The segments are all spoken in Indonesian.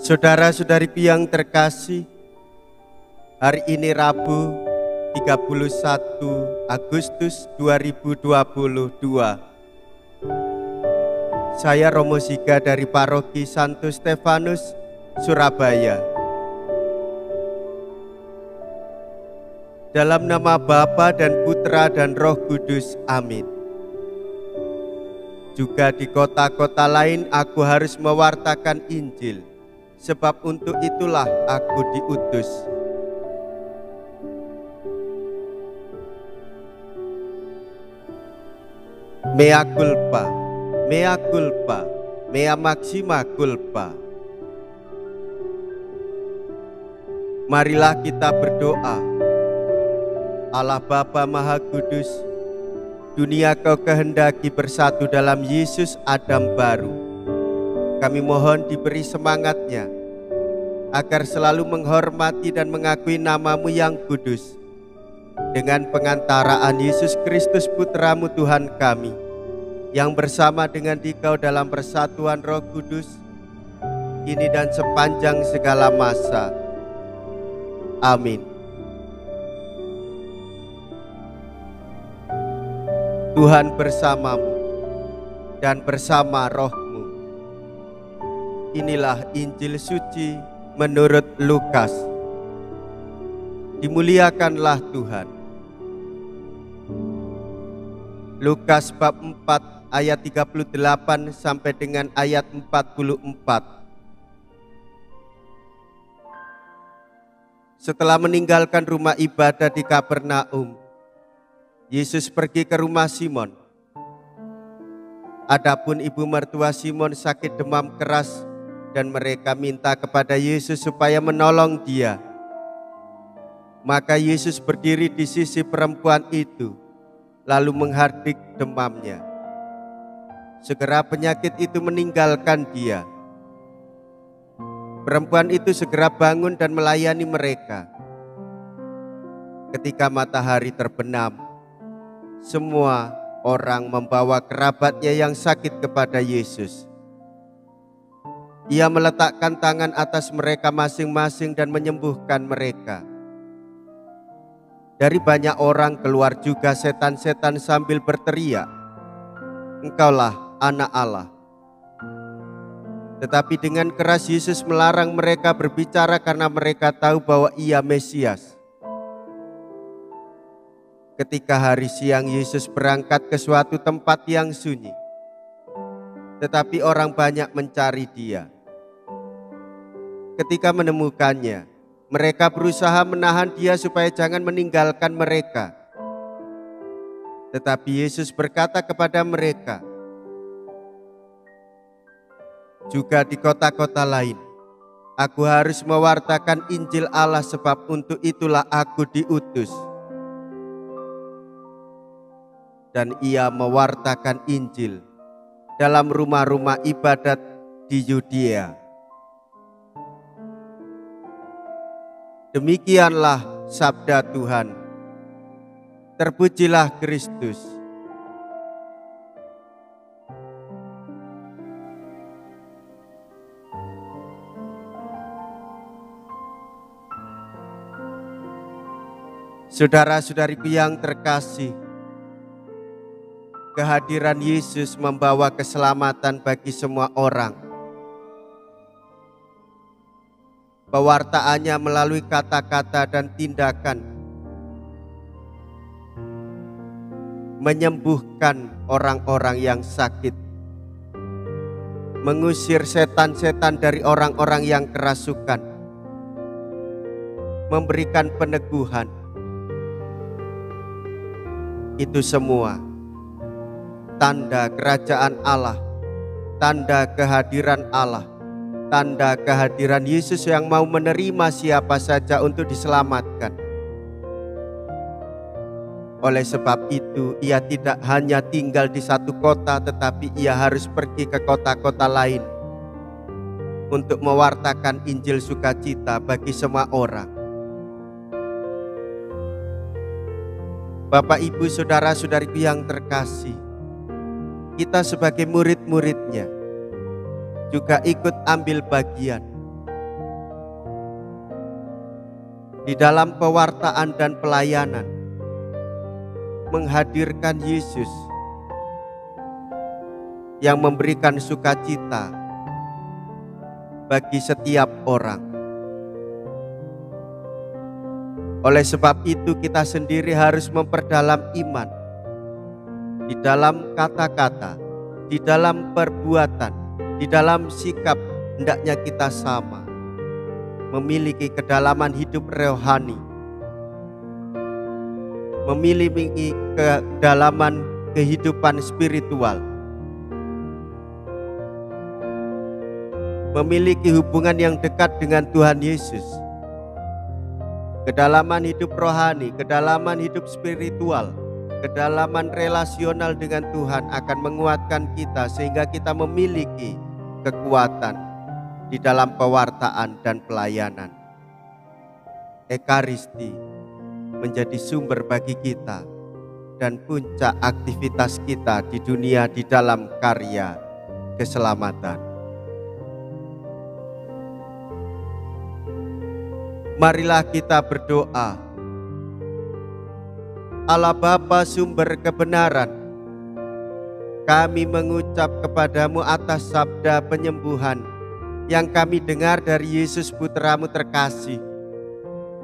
Saudara-saudariku yang terkasih, hari ini Rabu 31 Agustus 2022. Saya Romo Siga dari Paroki Santo Stefanus, Surabaya. Dalam nama Bapa dan Putra dan Roh Kudus, amin. Juga di kota-kota lain aku harus mewartakan Injil, sebab untuk itulah aku diutus. Mea culpa, mea culpa, mea maxima culpa. Marilah kita berdoa. Allah Bapa Maha Kudus, dunia Kau kehendaki bersatu dalam Yesus Adam baru. Kami mohon diberi semangatnya, agar selalu menghormati dan mengakui nama-Mu yang kudus. Dengan pengantaraan Yesus Kristus Putra-Mu Tuhan kami, yang bersama dengan Dikau dalam persatuan Roh Kudus, kini dan sepanjang segala masa. Amin. Tuhan bersamamu dan bersama roh-Mu. Inilah Injil suci menurut Lukas. Dimuliakanlah Tuhan. Lukas bab 4 ayat 38 sampai dengan ayat 44. Setelah meninggalkan rumah ibadah di Kapernaum, Yesus pergi ke rumah Simon. Adapun ibu mertua Simon sakit demam keras dan mereka minta kepada Yesus supaya menolong dia. Maka Yesus berdiri di sisi perempuan itu, lalu menghardik demamnya. Segera penyakit itu meninggalkan dia. Perempuan itu segera bangun dan melayani mereka. Ketika matahari terbenam, semua orang membawa kerabatnya yang sakit kepada Yesus. Ia meletakkan tangan atas mereka masing-masing dan menyembuhkan mereka. Dari banyak orang keluar juga setan-setan sambil berteriak, "Engkaulah Anak Allah." Tetapi dengan keras Yesus melarang mereka berbicara karena mereka tahu bahwa Ia Mesias. Ketika hari siang Yesus berangkat ke suatu tempat yang sunyi, tetapi orang banyak mencari Dia. Ketika menemukannya, mereka berusaha menahan Dia supaya jangan meninggalkan mereka. Tetapi Yesus berkata kepada mereka, "Juga di kota-kota lain, aku harus mewartakan Injil Allah, sebab untuk itulah aku diutus." Dan Ia mewartakan Injil dalam rumah-rumah ibadat di Yudea. Demikianlah sabda Tuhan. Terpujilah Kristus. Saudara-saudariku yang terkasih, kehadiran Yesus membawa keselamatan bagi semua orang. Pewartaannya melalui kata-kata dan tindakan, menyembuhkan orang-orang yang sakit, mengusir setan-setan dari orang-orang yang kerasukan, memberikan peneguhan. Itu semua tanda kerajaan Allah, tanda kehadiran Allah, tanda kehadiran Yesus yang mau menerima siapa saja untuk diselamatkan. Oleh sebab itu, Ia tidak hanya tinggal di satu kota, tetapi Ia harus pergi ke kota-kota lain untuk mewartakan Injil sukacita bagi semua orang. Bapak, Ibu, saudara-saudariku yang terkasih, kita sebagai murid-muridnya juga ikut ambil bagian di dalam pewartaan dan pelayanan, menghadirkan Yesus yang memberikan sukacita bagi setiap orang. Oleh sebab itu kita sendiri harus memperdalam iman di dalam kata-kata, di dalam perbuatan, di dalam sikap. Hendaknya kita sama, memiliki kedalaman hidup rohani, memiliki kedalaman kehidupan spiritual, memiliki hubungan yang dekat dengan Tuhan Yesus. Kedalaman hidup rohani, kedalaman hidup spiritual, kedalaman relasional dengan Tuhan akan menguatkan kita sehingga kita memiliki kekuatan di dalam pewartaan dan pelayanan. Ekaristi menjadi sumber bagi kita dan puncak aktivitas kita di dunia di dalam karya keselamatan. Marilah kita berdoa. Allah Bapa sumber kebenaran, kami mengucap kepadamu atas sabda penyembuhan yang kami dengar dari Yesus Putra-Mu terkasih.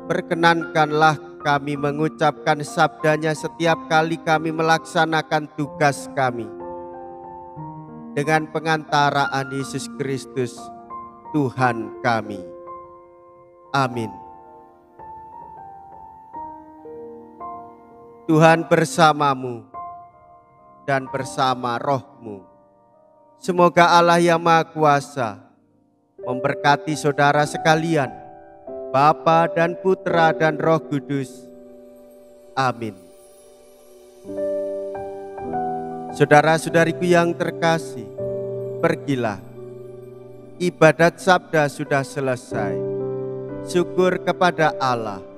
Perkenankanlah kami mengucapkan sabdanya setiap kali kami melaksanakan tugas kami. Dengan pengantaraan Yesus Kristus, Tuhan kami. Amin. Tuhan bersamamu dan bersama rohmu. Semoga Allah yang Maha Kuasa memberkati saudara sekalian, Bapa dan Putra dan Roh Kudus. Amin. Saudara-saudariku yang terkasih, pergilah. Ibadat sabda sudah selesai. Syukur kepada Allah.